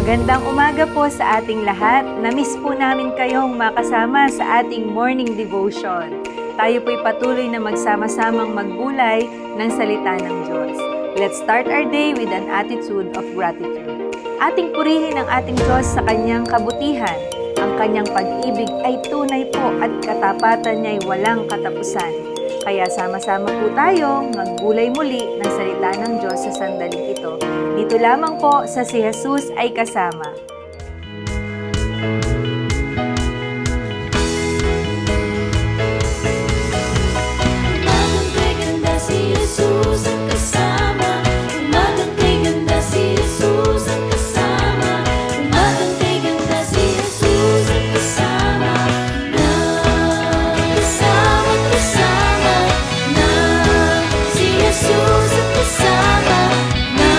Magandang umaga po sa ating lahat. Namiss po namin kayong makasama sa ating morning devotion. Tayo po'y patuloy na magsama-samang magbulay ng salita ng Diyos. Let's start our day with an attitude of gratitude. Ating purihin ang ating Diyos sa Kanyang kabutihan. Ang Kanyang pag-ibig ay tunay po at katapatan niya ay walang katapusan. Kaya sama-sama po tayo magbulay muli ng salita ng Diyos sa sandaling ito. Dito lamang po sa Si Jesus ay Kasama. Umagang kay ganda si Jesus ang kasama. Umagang kay ganda si Jesus ang kasama. Umagang kay ganda si Jesus ang kasama. Kasama na si Jesus ang kasama na.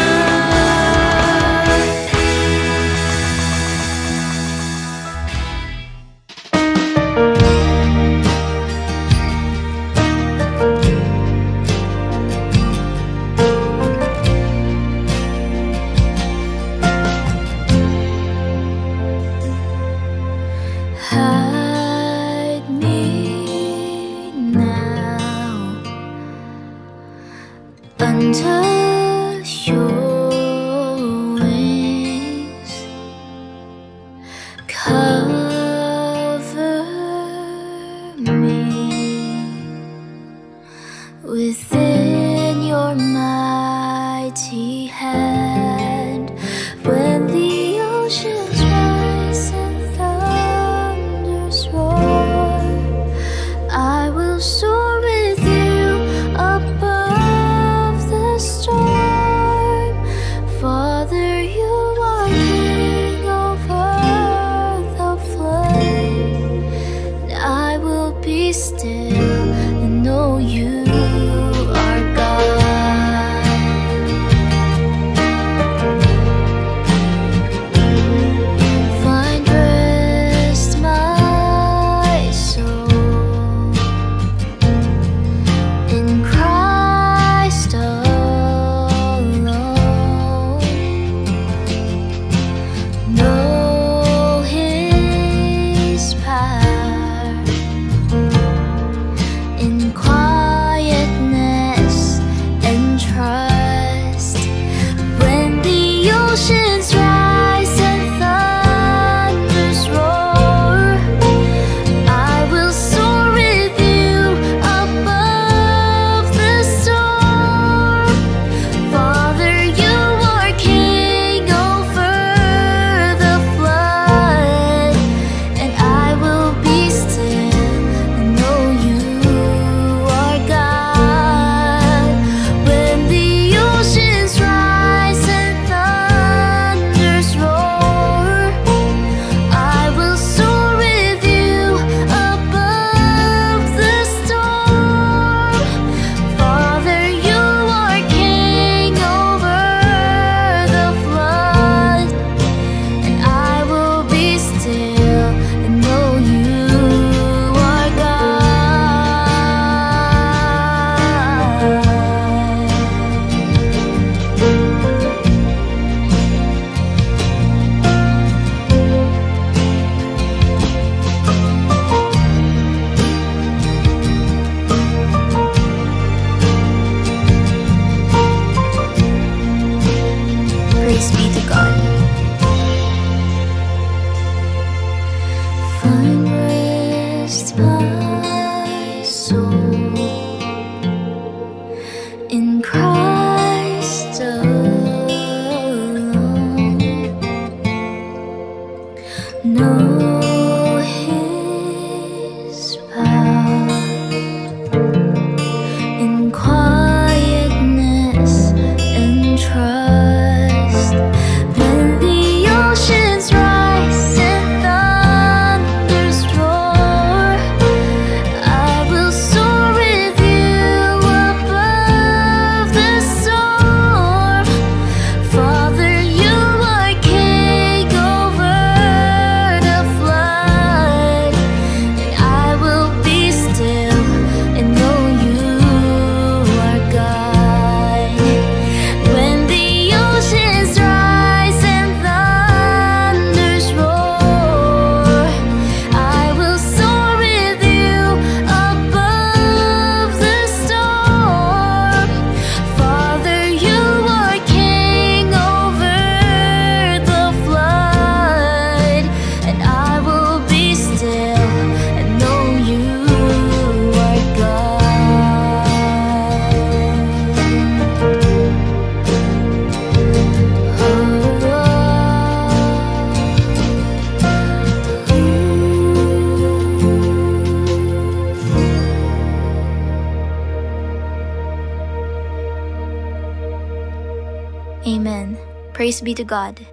Praise be to God.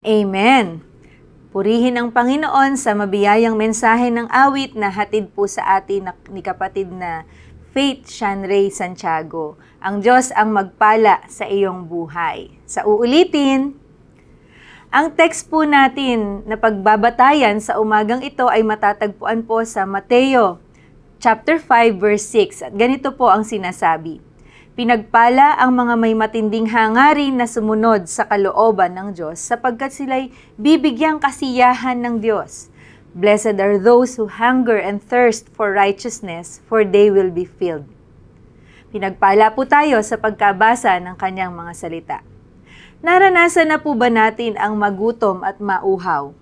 Amen. Purihin ang Panginoon sa mabiyayang mensahe ng awit na hatid po sa atin ni kapatid na Faith Shanray Santiago. Ang Diyos ang magpala sa iyong buhay. Sa uulitin, ang text po natin na pagbabatayan sa umagang ito ay matatagpuan po sa Mateo chapter 5 verse 6. At ganito po ang sinasabi: Pinagpala ang mga may matinding hangarin na sumunod sa kalooban ng Diyos sapagkat sila'y bibigyang kasiyahan ng Diyos. Blessed are those who hunger and thirst for righteousness, for they will be filled. Pinagpala po tayo sa pagkabasa ng kanyang mga salita. Naranasan na po ba natin ang magutom at mauhaw?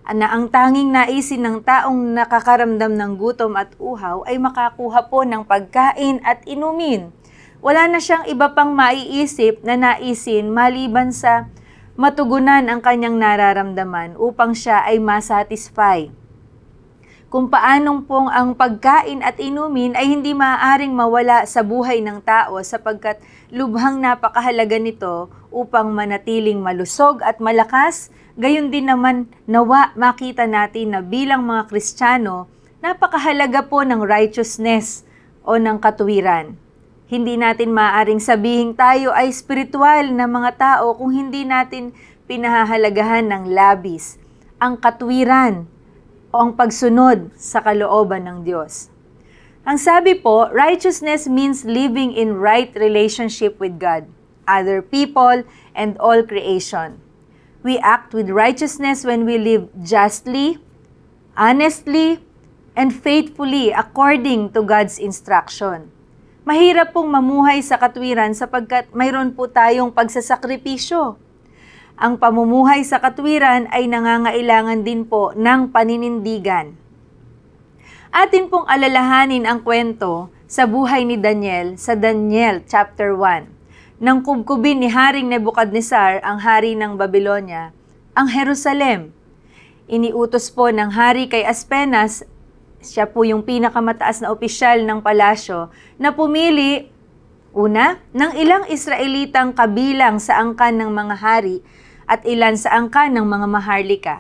Na ang tanging naisin ng taong nakakaramdam ng gutom at uhaw ay makakuha po ng pagkain at inumin. Wala na siyang iba pang maiisip na naisin maliban sa matugunan ang kanyang nararamdaman upang siya ay masatisfy. Kung paanong pong ang pagkain at inumin ay hindi maaaring mawala sa buhay ng tao sapagkat lubhang napakahalaga nito upang manatiling malusog at malakas, gayon din naman nawa makita natin na bilang mga Kristiyano, napakahalaga po ng righteousness o ng katuwiran. Hindi natin maaaring sabihin tayo ay spiritual na mga tao kung hindi natin pinahahalagahan ng labis ang katuwiran o ang pagsunod sa kalooban ng Diyos. Ang sabi po, righteousness means living in right relationship with God, other people, and all creation. We act with righteousness when we live justly, honestly, and faithfully according to God's instruction. Mahirap pong mamuhay sa katwiran sapagkat mayroon po tayong pagsasakripisyo. Ang pamumuhay sa katwiran ay nangangailangan din po ng paninindigan. Atin pong alalahanin ang kwento sa buhay ni Daniel sa Daniel chapter 1. Nang kubkubin ni Haring Nebukadnesar, ang hari ng Babylonia, ang Jerusalem. Iniutos po ng hari kay Aspenas, siya po yung pinakamataas na opisyal ng palasyo, na pumili, una, ng ilang Israelitang kabilang sa angkan ng mga hari at ilan sa angkan ng mga maharlika.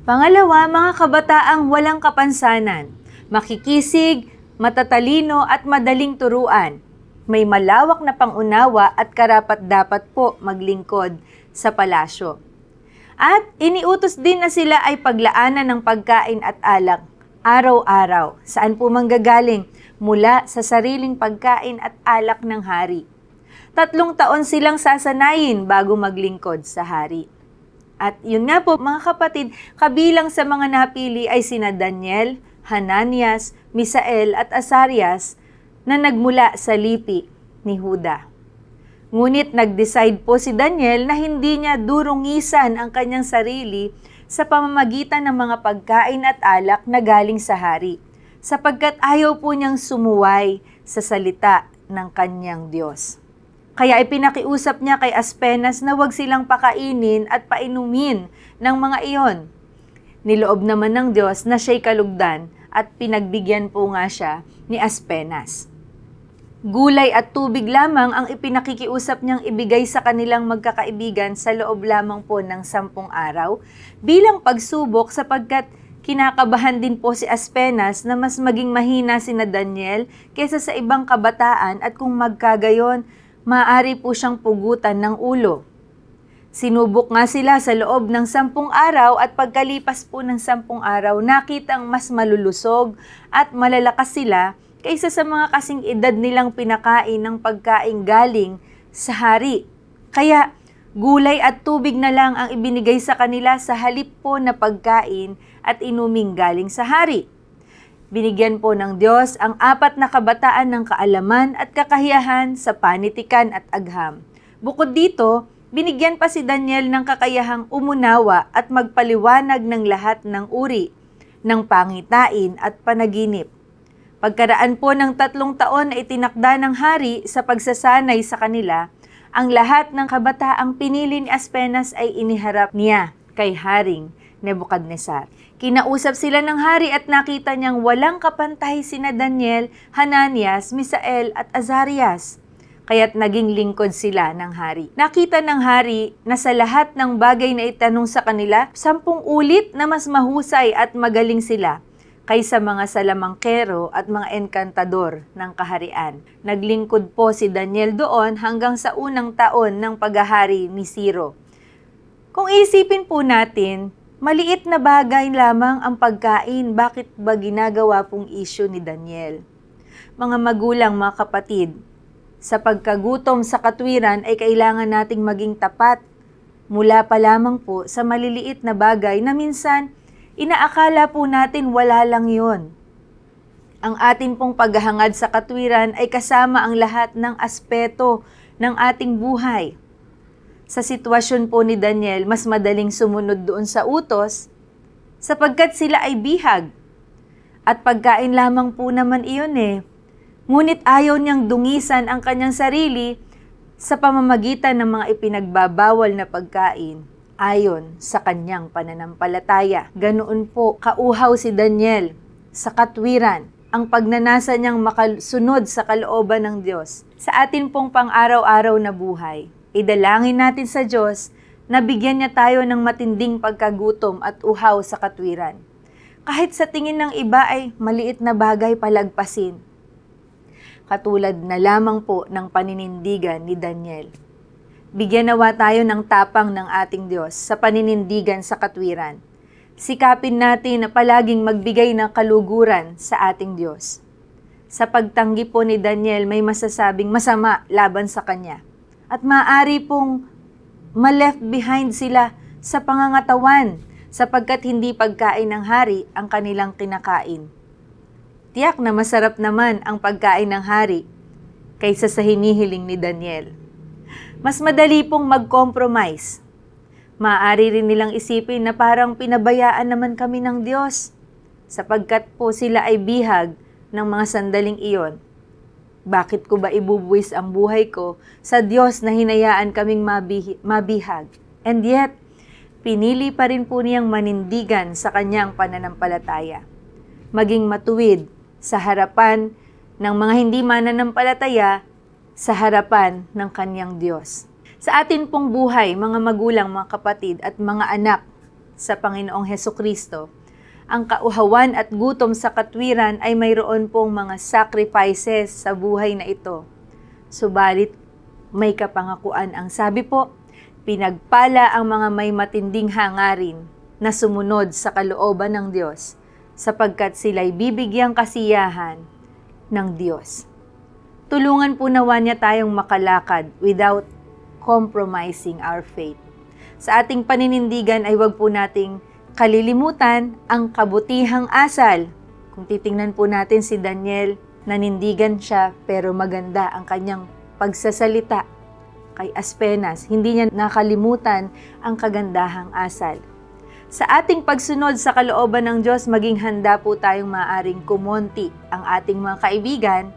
Pangalawa, mga kabataang walang kapansanan, makikisig, matatalino at madaling turuan. May malawak na pangunawa at karapat-dapat po maglingkod sa palasyo. At iniutos din na sila ay paglaanan ng pagkain at alak araw-araw, saan po manggagaling? Mula sa sariling pagkain at alak ng hari. 3 taon silang sasanayin bago maglingkod sa hari. At yun nga po mga kapatid, kabilang sa mga napili ay sina Daniel, Hananias, Misael at Azarias na nagmula sa lipi ni Huda. Ngunit nag-decide po si Daniel na hindi niya durungisan ang kanyang sarili sa pamamagitan ng mga pagkain at alak na galing sa hari, sapagkat ayaw po niyang sumuway sa salita ng kanyang Diyos. Kaya ipinakiusap niya kay Aspenas na huwag silang pakainin at painumin ng mga iyon. Niloob naman ng Diyos na siya'y kalugdan at pinagbigyan po nga siya ni Aspenas. Gulay at tubig lamang ang ipinakikiusap niyang ibigay sa kanilang magkakaibigan sa loob lamang po ng 10 araw bilang pagsubok sapagkat kinakabahan din po si Aspenas na mas maging mahina sina Daniel kaysa sa ibang kabataan at kung magkagayon, maaari po siyang pugutan ng ulo. Sinubok nga sila sa loob ng 10 araw at pagkalipas po ng 10 araw, nakitang mas malulusog at malalakas sila kaysa sa mga kasing edad nilang pinakain ng pagkain galing sa hari. Kaya gulay at tubig na lang ang ibinigay sa kanila sa halip po na pagkain at inuming galing sa hari. Binigyan po ng Diyos ang 4 na kabataan ng kaalaman at kakayahan sa panitikan at agham. Bukod dito, binigyan pa si Daniel ng kakayahang umunawa at magpaliwanag ng lahat ng uri, ng pangitain at panaginip. Pagkaraan po ng 3 taon na itinakda ng hari sa pagsasanay sa kanila, ang lahat ng kabataang pinili ni Aspenas ay iniharap niya kay Haring Nebukadnesar. Kinausap sila ng hari at nakita niyang walang kapantay sina Daniel, Hananias, Misael at Azarias. kaya't naging lingkod sila ng hari. Nakita ng hari na sa lahat ng bagay na itanong sa kanila, 10 ulit na mas mahusay at magaling sila kaysa mga salamangkero at mga enkantador ng kaharian. Naglingkod po si Daniel doon hanggang sa unang taon ng paghahari ni Ciro. Kung isipin po natin, maliit na bagay lamang ang pagkain, bakit ba ginagawa pong issue ni Daniel? Mga magulang, mga kapatid, sa pagkagutom sa katwiran ay kailangan nating maging tapat mula pa lamang po sa maliliit na bagay na minsan inaakala po natin wala lang yon. Ang atin pong paghahangad sa katwiran ay kasama ang lahat ng aspeto ng ating buhay. Sa sitwasyon po ni Daniel, mas madaling sumunod doon sa utos sapagkat sila ay bihag. At pagkain lamang po naman iyon Ngunit ayaw niyang dungisan ang kanyang sarili sa pamamagitan ng mga ipinagbabawal na pagkain ayon sa kanyang pananampalataya. Ganoon po kauhaw si Daniel sa katwiran, ang pagnanasa niyang makasunod sa kalooban ng Diyos. Sa atin pong pang-araw-araw na buhay, idalangin natin sa Diyos na bigyan niya tayo ng matinding pagkagutom at uhaw sa katwiran. Kahit sa tingin ng iba ay maliit na bagay palagpasin. Katulad na lamang po ng paninindigan ni Daniel. Bigyan nawa tayo ng tapang ng ating Diyos sa paninindigan sa katwiran. Sikapin natin na palaging magbigay ng kaluguran sa ating Diyos. Sa pagtanggi po ni Daniel, may masasabing masama laban sa kanya. At maaari pong ma-left behind sila sa pangangatawan sapagkat hindi pagkain ng hari ang kanilang kinakain. Tiyak na masarap naman ang pagkain ng hari kaysa sa hinihiling ni Daniel. Mas madali pong mag-compromise. Maaari rin nilang isipin na parang pinabayaan naman kami ng Diyos sapagkat po sila ay bihag ng mga sandaling iyon. Bakit ko ba ibubuwis ang buhay ko sa Diyos na hinayaan kaming mabihag? And yet, pinili pa rin po niyang manindigan sa kanyang pananampalataya. Maging matuwid sa harapan ng mga hindi mananampalataya, sa harapan ng kanyang Diyos. Sa atin pong buhay, mga magulang, mga kapatid at mga anak sa Panginoong Hesukristo, ang kauhawan at gutom sa katwiran ay mayroon pong mga sacrifices sa buhay na ito. Subalit, may kapangakuan ang sabi po, pinagpala ang mga may matinding hangarin na sumunod sa kalooban ng Diyos, sapagkat sila'y bibigyang kasiyahan ng Diyos. Tulungan po nawa niya tayong makalakad without compromising our faith. Sa ating paninindigan ay huwag po nating kalilimutan ang kabutihang asal. Kung titingnan po natin si Daniel, nanindigan siya pero maganda ang kanyang pagsasalita kay Aspenas. Hindi niya nakalimutan ang kagandahang asal. Sa ating pagsunod sa kalooban ng Diyos, maging handa po tayong maaring kumonti ang ating mga kaibigan,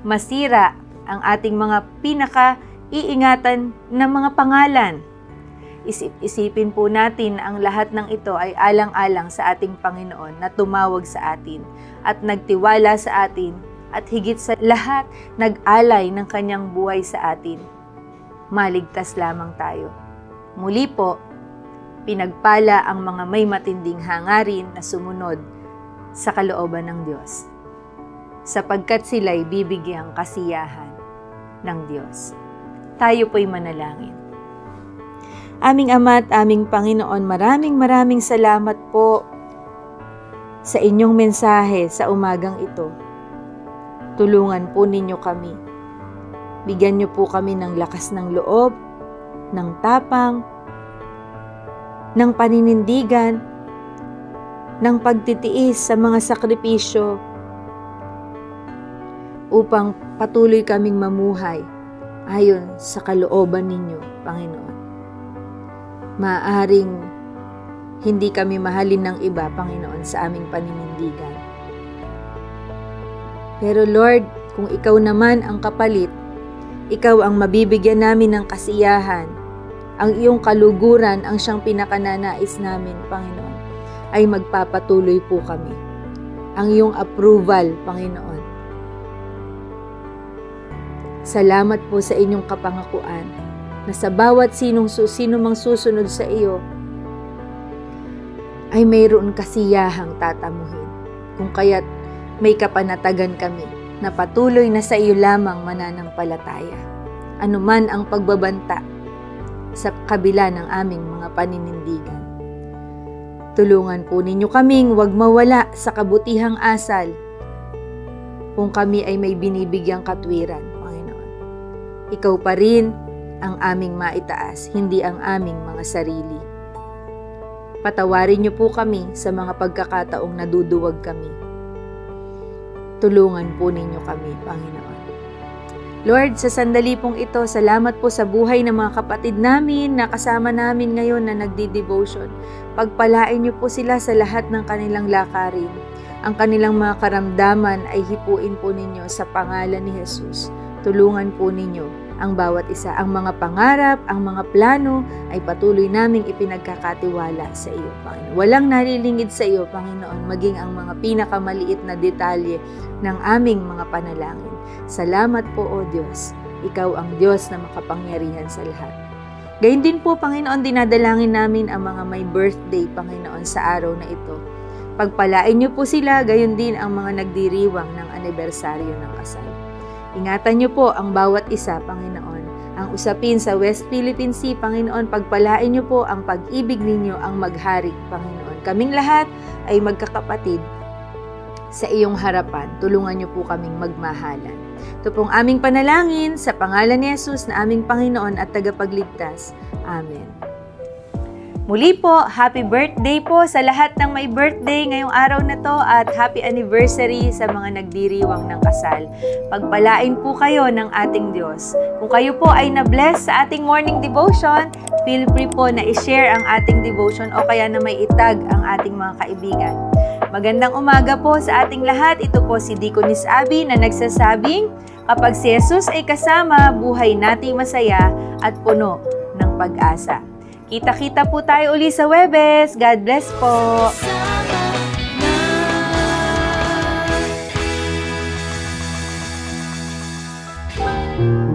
masira ang ating mga pinaka-iingatan na mga pangalan. Isipin po natin na ang lahat ng ito ay alang-alang sa ating Panginoon na tumawag sa atin at nagtiwala sa atin at higit sa lahat nag-alay ng kanyang buhay sa atin. Maligtas lamang tayo. Muli po, pinagpala ang mga may matinding hangarin na sumunod sa kalooban ng Diyos, sapagkat sila'y bibigyang kasiyahan ng Diyos. Tayo po'y manalangin. Aming Ama at aming Panginoon, maraming salamat po sa inyong mensahe sa umagang ito. Tulungan po ninyo kami. Bigyan niyo po kami ng lakas ng loob, ng tapang, ng paninindigan, ng pagtitiis sa mga sakripisyo upang patuloy kaming mamuhay ayon sa kalooban ninyo, Panginoon. Maaaring hindi kami mahalin ng iba, Panginoon, sa aming paninindigan. Pero Lord, kung ikaw naman ang kapalit, ikaw ang mabibigyan namin ng kasiyahan, ang iyong kaluguran ang siyang pinakananais namin, Panginoon, ay magpapatuloy po kami. Ang iyong approval, Panginoon, Salamat po sa inyong kapangakuan na sa bawat sino mang susunod sa iyo ay mayroon kasiyahang tatamuhin. Kung kaya't may kapanatagan kami na patuloy na sa iyo lamang mananampalataya. Anuman ang pagbabanta sa kabila ng aming mga paninindigan. Tulungan po ninyo kaming huwag mawala sa kabutihang asal kung kami ay may binibigyang katwiran, Panginoon. Ikaw pa rin ang aming maitaas, hindi ang aming mga sarili. Patawarin niyo po kami sa mga pagkakataong naduduwag kami. Tulungan po ninyo kami, Panginoon. Lord, sa sandali pong ito, salamat po sa buhay ng mga kapatid namin na kasama namin ngayon na nagdi-devotion. Pagpalain niyo po sila sa lahat ng kanilang lakarin. Ang kanilang mga karamdaman ay hipuin po ninyo sa pangalan ni Jesus. Tulungan po ninyo ang bawat isa. Ang mga pangarap, ang mga plano ay patuloy naming ipinagkakatiwala sa iyo, Panginoon. Walang nalilingid sa iyo, Panginoon, maging ang mga pinakamaliit na detalye ng aming mga panalangin. Salamat po, O Diyos. Ikaw ang Diyos na makapangyarihan sa lahat. Gayun din po, Panginoon, dinadalangin namin ang mga may birthday, Panginoon, sa araw na ito. Pagpalain niyo po sila, gayon din ang mga nagdiriwang ng anibersaryo ng kasal. Ingatan niyo po ang bawat isa, Panginoon. Ang usapin sa West Philippine Sea, Panginoon, pagpalain niyo po ang pag-ibig ninyo ang maghari, Panginoon. Kaming lahat ay magkakapatid sa iyong harapan. Tulungan niyo po kaming magmahalan. Ito pong aming panalangin sa pangalan ni Jesus na aming Panginoon at tagapagligtas. Amen. Muli po, happy birthday po sa lahat ng may birthday ngayong araw na to at happy anniversary sa mga nagdiriwang ng kasal. Pagpalain po kayo ng ating Diyos. Kung kayo po ay na-bless sa ating morning devotion, feel free po na i-share ang ating devotion o kaya na may itag ang ating mga kaibigan. Magandang umaga po sa ating lahat. Ito po si Deaconess Abby na nagsasabing, kapag si Jesus ay kasama, buhay nating masaya at puno ng pag-asa. Kita-kita po tayo uli sa Webes. God bless po. Sama na.